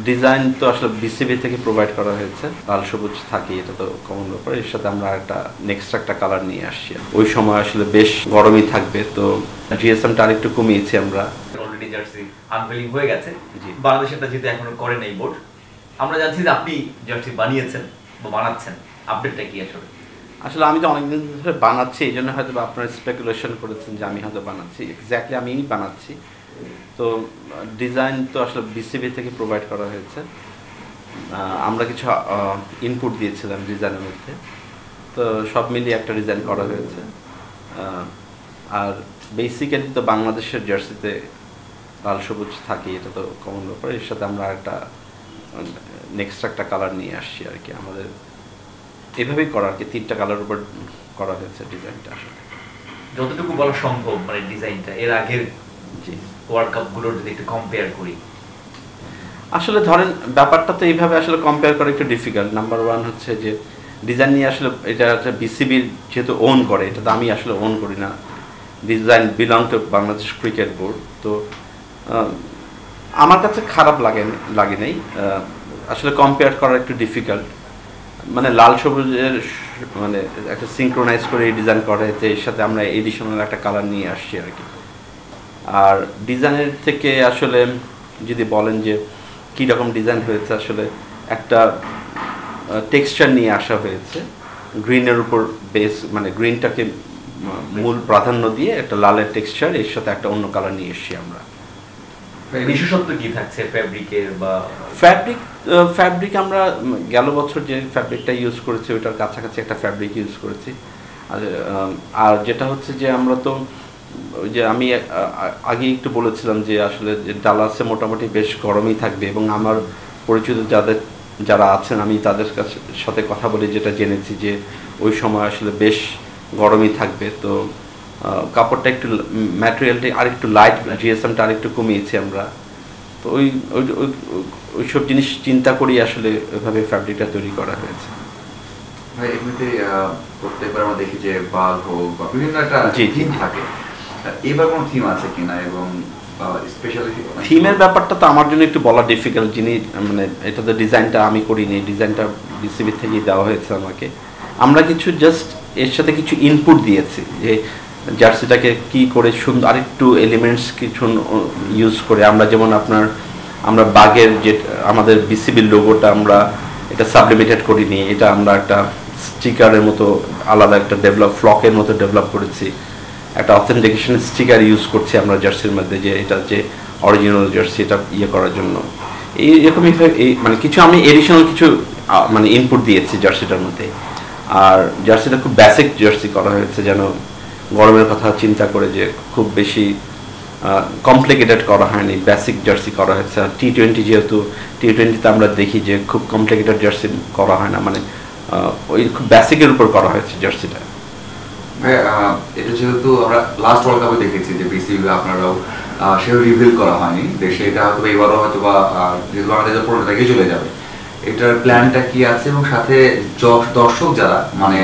Design তো আসলে BCB থেকে প্রোভাইড করা হয়েছে, লাল সবুজ থাকে, এটা তো কমন ব্যাপার। এর সাথে আমরা নেক্সট একটা কালার নিয়ে আসছি। ওই সময় আসলে বেশ গরমই থাকবে, তো জিএসএমটা আরেকটু কমিয়েছি আমরা। অলরেডি জার্সি আনভেলিং হয়ে গেছে, বাংলাদেশেরটা যেহেতু এখনো করে নেই বোর্ড। আমরা জানছি যে আপনি জার্সি বানিয়েছেন বা বানাচ্ছেন, আপডেটটা কি আসলে? আসলে আমি তো অনেকদিন ধরে বানাচ্ছি, এই জন্য হয়তো আপনারা স্পেকুলেশন করেছেন যে আমি হয়তো বানাচ্ছি। এক্স্যাক্টলি আমিই বানাচ্ছি। তো ডিজাইন তো আসলে বিসিবি থেকে প্রোভাইড করা হয়েছে। আমরা কিছু ইনপুট দিয়েছিলাম ডিজাইনের মধ্যে, তো সব মিলিয়ে একটা ডিজাইন করা হয়েছে। আর বেসিক্যালি তো বাংলাদেশের জার্সিতে লাল সবুজ থাকে, এটা তো কমন ব্যাপার। এর সাথে আমরা নেক্সট একটা কালার নিয়ে আসছি আর কি। আমাদের এভাবেই করা আর কি, 3টা কালার উপর করা হয়েছে ডিজাইনটা। আসলে যতটুকু বলা সম্ভব মানে ডিজাইনটা এর আগের ওয়ার্ল্ড কাপগুলোর যদি একটু কম্পেয়ার করি, আসলে ধরেন ব্যাপারটা তো এইভাবে আসলে কম্পেয়ার করা একটু ডিফিকাল্ট। নাম্বার ওয়ান হচ্ছে যে ডিজাইন নিয়ে আসলে এটা বিসিবির যেহেতু ওন করে, এটা তো আমি আসলে ওন করি না। Design belong to Bangladesh cricket board. তো আমার কাছে খারাপ লাগে নাই। আসলে কম্পেয়ার করা একটু ডিফিকাল্ট। মানে লাল সবুজের মানে একটা সিঙ্ক্রোনাইজ করে ডিজাইন করা হয়েছে, এর সাথে আমরা এডিশনাল একটা কালার নিয়ে আসছি আর কি। আর ডিজাইনের থেকে আসলে যদি বলেন যে কী রকম ডিজাইন হয়েছে, আসলে একটা টেক্সচার নিয়ে আসা হয়েছে গ্রিনের উপর বেস, মানে গ্রিনটাকে মূল প্রাধান্য দিয়ে একটা লালের টেক্সচার, এর সাথে একটা অন্য কালার নিয়ে এসেছি আমরা। বিশেষত্ব কি থাকছে ফ্যাব্রিকের? বা ফ্যাব্রিক আমরা গেল বছর যে ফ্যাব্রিকটা ইউজ করেছি ওইটার কাছাকাছি একটা ফ্যাব্রিক ইউজ করেছি। আর যেটা হচ্ছে যে আমরা তো ওই যে আমি আগে একটু বলেছিলাম যে আসলে ডালাসে মোটামুটি বেশ গরমই থাকবে, এবং আমার পরিচিত যারা আছেন আমি তাদের সাথে কথা বলে যেটা জেনেছি যে ওই সময় আসলে বেশ গরমই থাকবে। তো কাপড়টা একটু ম্যাটেরিয়ালটা আরেকটু লাইট, জিএসএমটা আরেকটু কমিয়েছি আমরা। তো ওইসব জিনিস চিন্তা করি আসলে ওইভাবে ফ্যাব্রিকটা তৈরি করা হয়েছে। ভাই এমনিতে প্রত্যেকবার আমরা দেখি যে বাল হোক বা বিভিন্ন একটা থিম থাকে, এবার কোনো থিম আছে কিনা? এবং থিমের ব্যাপারটা তো আমার জন্য একটু বলা ডিফিকাল্ট। মানে এটা তো ডিজাইনটা আমি করিনি, ডিজাইনটা বিসিবি থেকেই দেওয়া হয়েছে আমাকে। আমরা কিছু জাস্ট এর সাথে কিছু ইনপুট দিয়েছি যে জার্সিটাকে কি করে সুন্দর আরেকটু এলিমেন্টস কিছু ইউজ করে আমরা, যেমন আমরা বাগের যে আমাদের বিসিবির লোগোটা আমরা এটা সাবলিমেটেড করিনি, এটা আমরা একটা স্টিকারের মতো আলাদা একটা ফ্লকের মতো ডেভেলপ করেছি। একটা অথেন্টিকেশন স্টিকার ইউজ করছি আমরা জার্সির মধ্যে, যে এটা যে অরিজিনাল জার্সি এটা করার জন্য। এরকমই মানে কিছু আমি এডিশনাল কিছু মানে ইনপুট দিয়েছি জার্সিটার মধ্যে। আর জার্সিটা খুব বেসিক জার্সি করা হয়েছে, যেন গরমের কথা চিন্তা করে যে খুব বেশি কমপ্লিকেটেড করা হয়নি, বেসিক জার্সি করা হয়েছে। আর টি-20 যেহেতু টি-20তে আমরা দেখি যে খুব কমপ্লিকেটেড জার্সি করা হয় না, মানে ওই খুব বেসিকের উপর করা হয়েছে জার্সিটা। এটা যেহেতু আমরা লাস্ট ওয়ার্ল্ড কাপে দেখেছি যে বিসিবি আপনারাও সেও রিভিল করা হয়নি দেশে, এটা হয়তো এবারও হয়তো বা যেহেতু বাংলাদেশের পুরোটা থেকে চলে যাবে, এটার প্ল্যানটা কি আছে? এবং সাথে দর্শক যারা মানে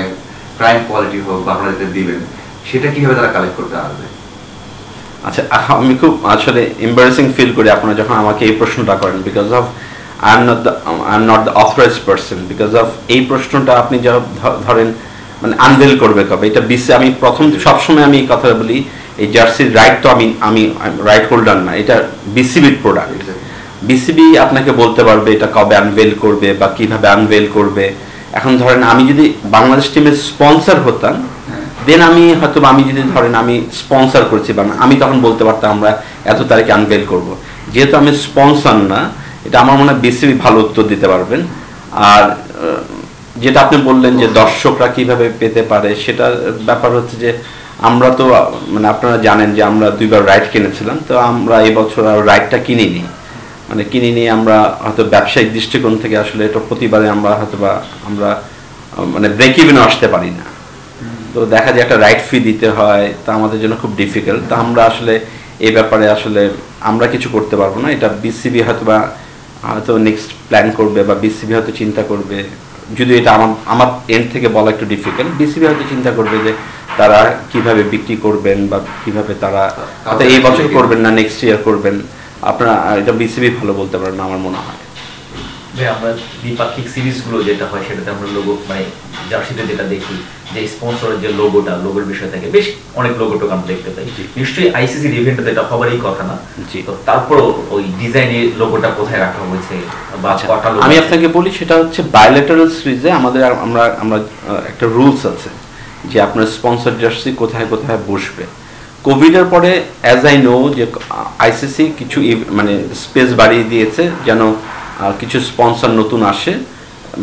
প্রাইম কোয়ালিটি হোক বা আপনারা যেটা দিবেন সেটা কিভাবে তারা কালেক্ট করতে আসবে? আচ্ছা, আমি খুব আসলে এম্বারেসিং ফিল করি আপনারা যখন আমাকে এই প্রশ্নটা করেন, because of I am not the authorised person. Because of এই প্রশ্নটা আপনি যা ধরেন মানে আনভেল করবে কবে, এটা আমি প্রথম সবসময় আমি এই কথা বলি, এই জার্সির রাইট তো আমি রাইট হোল্ডার না, এটা বিসিবির প্রোডাক্ট। বিসিবি আপনাকে বলতে পারবে এটা কবে আনভেল করবে বা কিভাবে আনভেল করবে। এখন ধরেন আমি যদি বাংলাদেশ টিমের স্পন্সর হতাম, দেন আমি যদি ধরেন আমি স্পন্সর করছি বা আমি তখন বলতে পারতাম আমরা এত তারিখে আনভেল করব। যেহেতু আমি স্পন্সর না, এটা আমার মনে হয় বিসিবি ভালো উত্তর দিতে পারবেন। আর যেটা আপনি বললেন যে দর্শকরা কিভাবে পেতে পারে, সেটার ব্যাপার হচ্ছে যে আমরা তো মানে আপনারা জানেন যে আমরা 2বার রাইট কিনেছিলাম, তো আমরা এবছর আর রাইটটা কিনিনি। মানে কিনিনি আমরা হয়তো ব্যবসায়িক দৃষ্টিকোণ থেকে আসলে এটা প্রতিবারে আমরা হয়তো বা আমরা মানে ব্রেক ইভেনও আসতে পারি না। তো দেখা যায় একটা রাইট ফি দিতে হয়, তা আমাদের জন্য খুব ডিফিকাল্ট। তা আমরা আসলে এই ব্যাপারে আসলে আমরা কিছু করতে পারবো না। এটা বিসিবি হয়তো নেক্সট প্ল্যান করবে বা বিসিবি হয়তো চিন্তা করবে, যদি এটা আমার এন্ড থেকে বলা একটু ডিফিকাল্ট। বিসিবি হয়তো চিন্তা করবে যে তারা কিভাবে বিক্রি করবেন বা কিভাবে তারা এই বছর করবেন না নেক্সট ইয়ার করবেন, আপনারা এটা বিসিবি ভালো বলতে পারেন আমার মনে হয়। ভাই আমরা দ্বিপাক্ষিক সিরিজগুলো যেটা হয় সেটাতে আমরা লোগো মানে জার্সিতে যেটা দেখি যে স্পন্সরের যে লোগোর বিষয় থাকে বেশ অনেক লোগোটো আমরা দেখতে পাই, নিশ্চয়ই আইসিসির ইভেন্টে এটা হবারই কথা না, তো তারপরও ওই ডিজাইনের লোগোটা কোথায় রাখা হয়েছে বা কটা লোগো? আমি আপনাকে বলি, সেটা হচ্ছে বায়োলেটারাল সিরিজে আমাদের আমরা একটা রুলস আছে যে আপনার স্পন্সর জার্সি কোথায় কোথায় বসবে। কোভিডের পরে অ্যাজ আই নো যে আইসিসি কিছু মানে স্পেস বাড়িয়ে দিয়েছে যেন কিছু স্পন্সর নতুন আসে,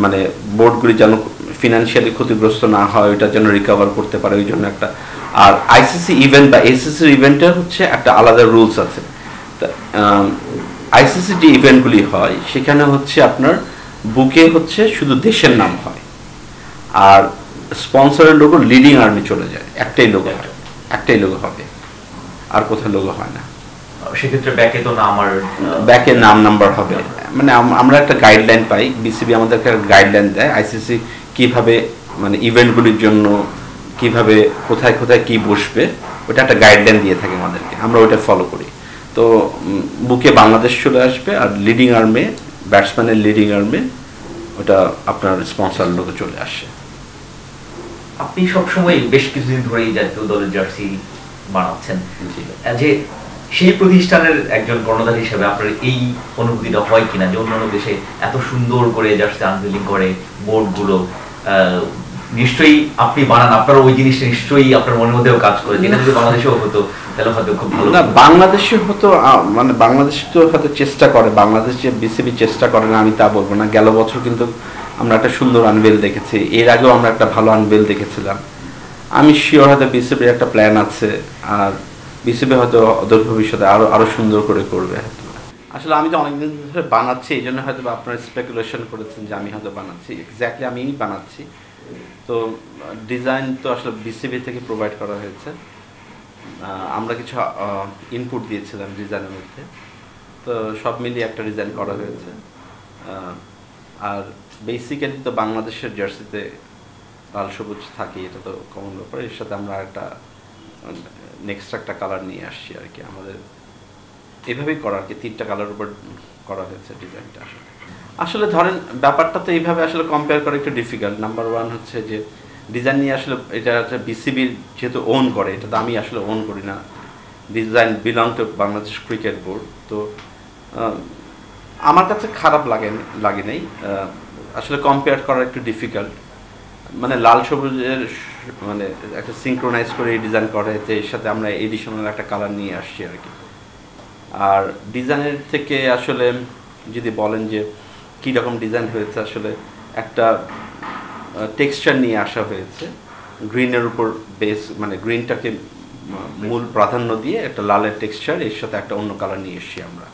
মানে বোর্ডগুলি যেন ফিনান্সিয়ালি ক্ষতিগ্রস্ত না হয়, ওইটা যেন রিকভার করতে পারে, ওই জন্য একটা। আর আইসিসি ইভেন্ট বা এসিসির ইভেন্টের হচ্ছে একটা আলাদা রুলস আছে। আইসিসি যে ইভেন্টগুলি হয় সেখানে হচ্ছে আপনার বুকে হচ্ছে শুধু দেশের নাম হয়, আর স্পন্সরের লোগো লিডিং আর্মি চলে যায়, একটাই লোগো হবে, আর কোথাও লোগো হয় না। সেক্ষেত্রে ব্যাকে তো নাম আর ব্যাকে নাম নাম্বার হবে, মানে আমরা একটা গাইডলাইন পাই, বিসিবি আমাদেরকে গাইডলাইন দেয় আইসিসি কিভাবে মানে ইভেন্টগুলির জন্য কিভাবে কোথায় কোথায় কি বসবে, ওটা একটা গাইডলাইন দিয়ে থাকে আমাদেরকে, আমরা ওইটা ফলো করি। তো বুকে বাংলাদেশ চলে আসবে, আর লিডিং আর্মে ব্যাটসম্যানের লিডিং আর্মে ওটা আপনার স্পন্সর লোগো চলে আসে। আপনি সবসময় বেশ কিছুদিন ধরেই জাতীয় দলের জার্সি বানাচ্ছেন, যে সেই প্রতিষ্ঠানের একজন কর্ণধার হিসেবে আপনার এই অনুভূতিটা হয় কিনা যে অন্যান্য দেশে এত সুন্দর করে জার্সি আনভিলিং করে বোর্ডগুলো, নিশ্চয়ই আপনি বানান, আপনার ওই জিনিসটা নিশ্চয়ই আপনার মনের মধ্যেও কাজ করে, যেটা যদি বাংলাদেশেও হতো তাহলে হয়তো খুব ভালো। না, বাংলাদেশে হতো, মানে বাংলাদেশ তো হয়তো চেষ্টা করে, বাংলাদেশ যে বিসিবি চেষ্টা করে না আমি তা বলবো না। গেল বছর কিন্তু আমরা একটা সুন্দর আনভেল দেখেছি, এর আগেও আমরা একটা ভালো আনভেল দেখেছিলাম। আমি শিওর হয়তো বিসিবির একটা প্ল্যান আছে, আর বিসিবি হয়তো অদূর ভবিষ্যতে আরো সুন্দর করে করবে। আসলে আমি তো অনেকদিন ধরে বানাচ্ছি, এই জন্য হয়তো আপনারা স্পেকুলেশন করেছেন যে আমি হয়তো বানাচ্ছি, এক্স্যাক্টলি আমিই বানাচ্ছি। তো ডিজাইন তো আসলে বিসিবি থেকে প্রোভাইড করা হয়েছে, আমরা কিছু ইনপুট দিয়েছিলাম ডিজাইনের মধ্যে, তো সব মিলিয়ে একটা ডিজাইন করা হয়েছে। আর বেসিক্যালি তো বাংলাদেশের জার্সিতে লাল সবুজ থাকে, এটা তো কমন ব্যাপার, এর সাথে আমরা একটা নেক্সট একটা কালার নিয়ে আসছি আর কি, আমাদের এভাবেই করা আর কি, 3টা কালার উপর করা হয়েছে ডিজাইনটা। আসলে ধরেন ব্যাপারটা তো এইভাবে আসলে কম্পেয়ার করা একটু ডিফিকাল্ট। নাম্বার 1 হচ্ছে যে ডিজাইন নিয়ে আসলে এটা বিসিবির যেহেতু ওন করে, এটা তো আমি আসলে ওন করি না, design belong to Bangladesh cricket board. তো আমার কাছে খারাপ লাগে নাই, আসলে কম্পেয়ার করা একটু ডিফিকাল্ট, মানে লাল সবুজের মানে একটা সিঙ্ক্রোনাইজ করে ডিজাইন করা হয়েছে, এর সাথে আমরা এডিশনাল একটা কালার নিয়ে আসছি আর কি। আর ডিজাইনের থেকে আসলে যদি বলেন যে কী রকম ডিজাইন হয়েছে, আসলে একটা টেক্সচার নিয়ে আসা হয়েছে, গ্রিনের উপর বেস, মানে গ্রিনটাকে মূল প্রাধান্য দিয়ে একটা লালের টেক্সচার, এর সাথে একটা অন্য কালার নিয়ে এসেছি আমরা।